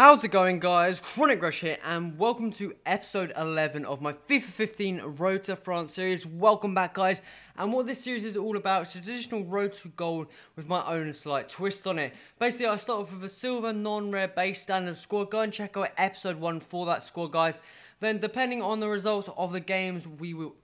How's it going, guys? Chronic Rush here, and welcome to episode 11 of my FIFA 15 Road to France series. Welcome back, guys. And what this series is all about is a traditional Road to Gold with my own slight twist on it. Basically, I start off with a silver, non-rare, base standard squad. Go and check out episode 1 for that squad, guys. Then, depending on the results of the games we will,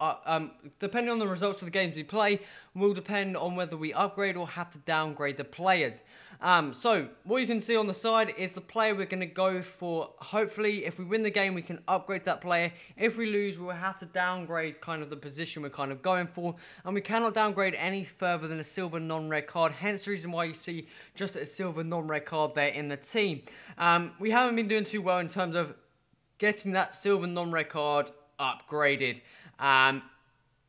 depending on the results of the games we play, will depend on whether we upgrade or have to downgrade the players. So what you can see on the side is the player we're going to go for. Hopefully, if we win the game, we can upgrade that player. If we lose, we will have to downgrade kind of the position we're kind of going for, and we cannot downgrade any further than a silver non-rare card. Hence the reason why you see just a silver non-rare card there in the team. We haven't been doing too well in terms of getting that silver non-rare card upgraded,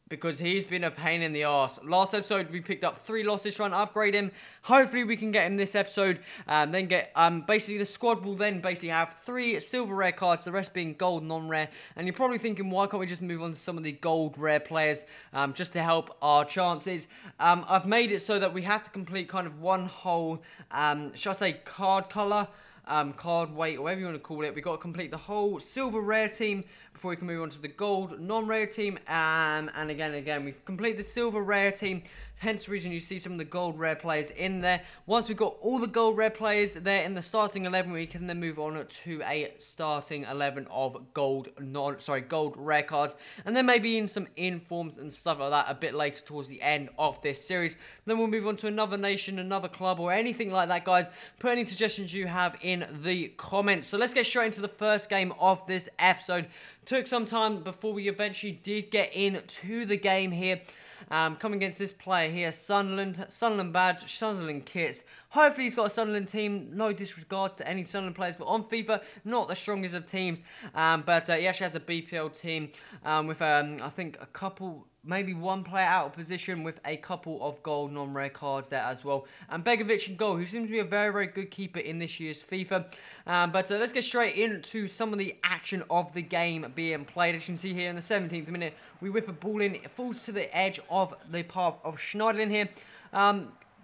because he's been a pain in the arse. Last episode, we picked up 3 losses trying to upgrade him. Hopefully, we can get him this episode. Then get, basically, the squad will then basically have 3 silver rare cards, the rest being gold non-rare. And you're probably thinking, why can't we just move on to some of the gold rare players, just to help our chances? I've made it so that we have to complete kind of one whole, should I say, card color, card weight, whatever you want to call it. We've got to complete the whole silver rare team before we can move on to the gold non-rare team. And again, we've completed the silver rare team. Hence the reason you see some of the gold rare players in there. Once we've got all the gold rare players there in the starting 11, we can then move on to a starting 11 of gold rare cards. And then maybe in some informs and stuff like that a bit later towards the end of this series. Then we'll move on to another nation, another club, or anything like that, guys. Put any suggestions you have in the comments. So let's get straight into the first game of this episode. Took some time before we eventually did get into the game here. Coming against this player here, Sunderland badge, Sunderland kits. Hopefully he's got a Sunderland team. No disregards to any Sunderland players, but on FIFA, not the strongest of teams. But he actually has a BPL team with, I think, a couple, maybe one player out of position with a couple of gold non-rare cards there as well. And Begovic in goal, who seems to be a very, very good keeper in this year's FIFA. But let's get straight into some of the action of the game being played. As you can see here in the 17th minute, we whip a ball in. It falls to the edge of the path of Schneiderlin here.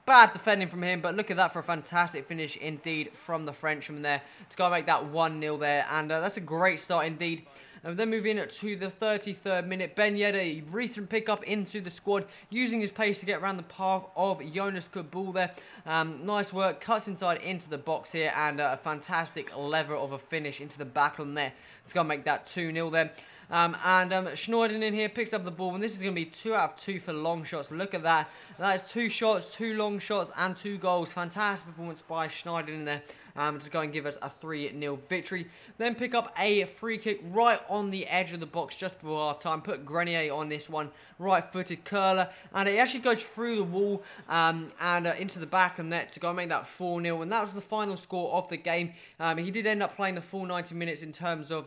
Bad defending from him, but look at that for a fantastic finish indeed from the Frenchman there to go and make that 1-0 there. And that's a great start indeed. And then moving to the 33rd minute, Ben Yedder, a recent pickup into the squad, using his pace to get around the path of Younès Kaboul there. Nice work, cuts inside into the box here, and a fantastic lever of a finish into the back on there to go and make that 2-0 there. Schneiderlin in here picks up the ball, and this is going to be 2 out of 2 for long shots. Look at that. That is 2 shots, 2 long shots, and 2 goals. Fantastic performance by Schneiderlin there to go and give us a 3-0 victory. Then pick up a free kick right on the edge of the box just before half time. Put Grenier on this one, right-footed curler, and it actually goes through the wall into the back of net to go and make that 4-0. And that was the final score of the game. He did end up playing the full 90 minutes in terms of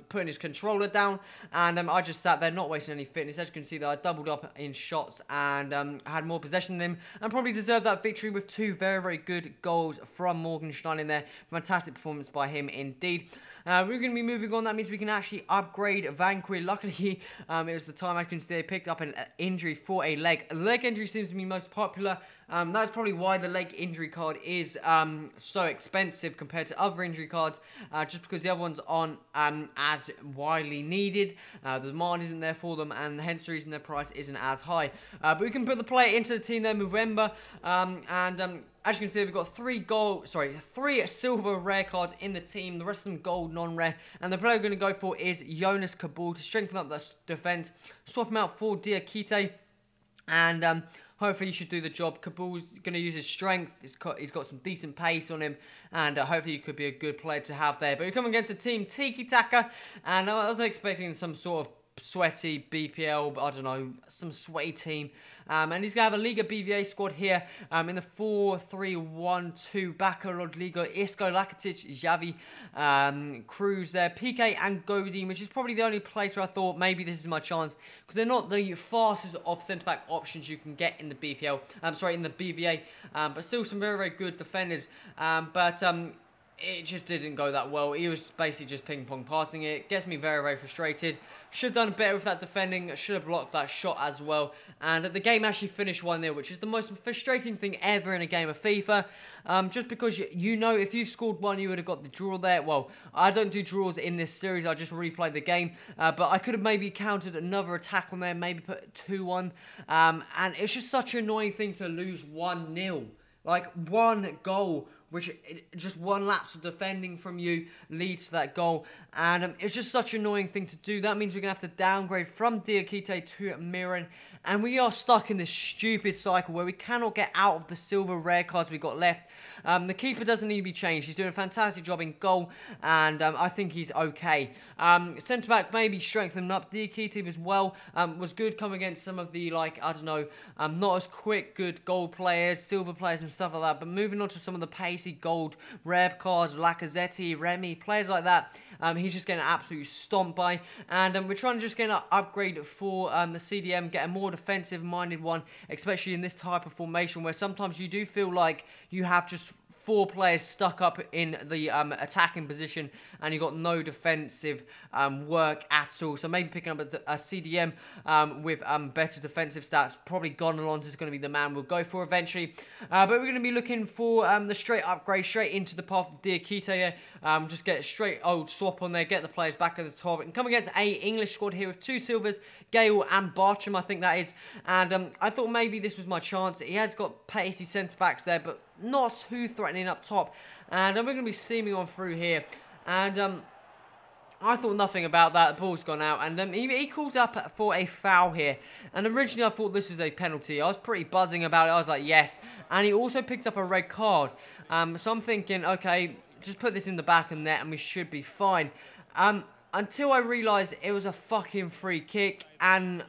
putting his controller down. And I just sat there not wasting any fitness. As you can see that I doubled up in shots and had more possession than him, and probably deserved that victory with 2 very, very good goals from Morgenstein in there. Fantastic performance by him indeed. We're going to be moving on. That means we can actually upgrade Vanquil. Luckily, it was the time I can see they picked up an injury for a leg. A leg injury seems to be most popular. That's probably why the leg injury card is so expensive compared to other injury cards, just because the other ones aren't as widely needed. The demand isn't there for them, and hence the reason their price isn't as high. But we can put the player into the team there, Movember, as you can see, we've got 3 silver rare cards in the team. The rest of them gold non-rare. And the player we're going to go for is Younès Kaboul to strengthen up the defense. Swap him out for Diakite. And hopefully he should do the job. Kaboul's going to use his strength. He's got some decent pace on him. And hopefully he could be a good player to have there. But we come against a team Tiki Taka. And I was expecting some sort of sweaty BPL, I don't know, some sweaty team. And he's going to have a Liga BVA squad here in the 4-3-1-2. Bakalod Liga, Isco, Lakatic, Xavi, Cruz there, PK and Godin, which is probably the only place where I thought maybe this is my chance, because they're not the fastest of centre-back options you can get in the BPL, in the BVA, but still some very, very good defenders. it just didn't go that well. He was basically just ping-pong passing it. Gets me very, very frustrated. Should have done better with that defending. Should have blocked that shot as well. And the game actually finished 1-0, which is the most frustrating thing ever in a game of FIFA. Just because you know if you scored one, you would have got the draw there. Well, I don't do draws in this series. I just replay the game. But I could have maybe counted another attack on there, maybe put 2-1. And it's just such an annoying thing to lose 1-0. Like, one goal, which just one lapse of defending from you leads to that goal. And it's just such an annoying thing to do. That means we're going to have to downgrade from Diakite to Miran. And we are stuck in this stupid cycle where we cannot get out of the silver rare cards we got left. The keeper doesn't need to be changed. He's doing a fantastic job in goal. And I think he's okay. Centre-back maybe strengthened up. Diakite as well was good coming against some of the, like, I don't know, not as quick, good gold players, silver players and stuff like that. But moving on to some of the pacey gold rare cards, Lacazette, Remy, players like that. He's just getting absolutely stomped by. And we're trying to just get an upgrade for the CDM, get a more defensive-minded one, especially in this type of formation where sometimes you do feel like you have just 4 players stuck up in the attacking position and you got no defensive work at all. So maybe picking up a CDM with better defensive stats. Probably Gonalons is going to be the man we'll go for eventually. But we're going to be looking for the straight upgrade, straight into the path of Diakite here. Just get a straight old swap on there, get the players back at the top. And come against a English squad here with 2 silvers, Gale and Bartram, I think that is. And I thought maybe this was my chance. He has got pacey centre-backs there, but not too threatening up top. And we're going to be seaming on through here. And I thought nothing about that. The ball's gone out. And he calls up for a foul here. And originally I thought this was a penalty. I was pretty buzzing about it. I was like, yes. And he also picks up a red card. So I'm thinking, okay, just put this in the back of the net and we should be fine. Until I realised it was a fucking free kick. And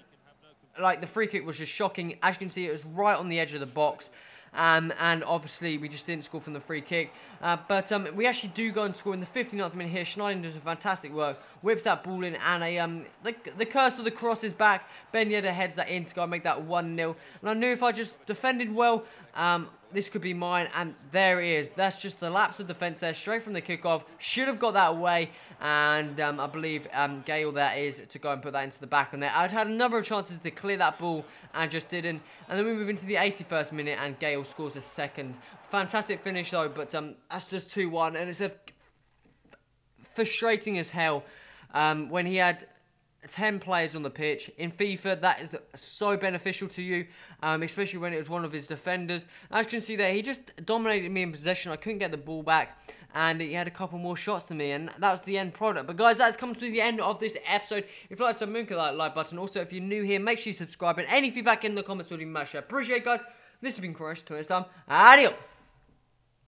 like the free kick was just shocking. As you can see, it was right on the edge of the box. And obviously, we just didn't score from the free kick. But we actually do go and score in the 59th minute here. Schneider does a fantastic work. Whips that ball in. And the curse of the cross is back. Ben Yedder heads that in to go and make that 1-0. And I knew if I just defended well, this could be mine. And there it is. That's just the lapse of defence there. Straight from the kickoff. Should have got that away. And I believe Gale that is to go and put that into the back on there. I'd had a number of chances to clear that ball and just didn't. And then we move into the 81st minute and Gale scores a second. Fantastic finish though, but that's just 2-1. And it's frustrating as hell when he had 10 players on the pitch. In FIFA, that is so beneficial to you, especially when it was one of his defenders. As you can see there, he just dominated me in possession. I couldn't get the ball back, and he had a couple more shots than me, and that was the end product. But guys, that's come to the end of this episode. If you like so, click that like button. Also, if you're new here, make sure you subscribe, and any feedback in the comments would be much appreciated, guys. This has been Chris. Till next time, adios.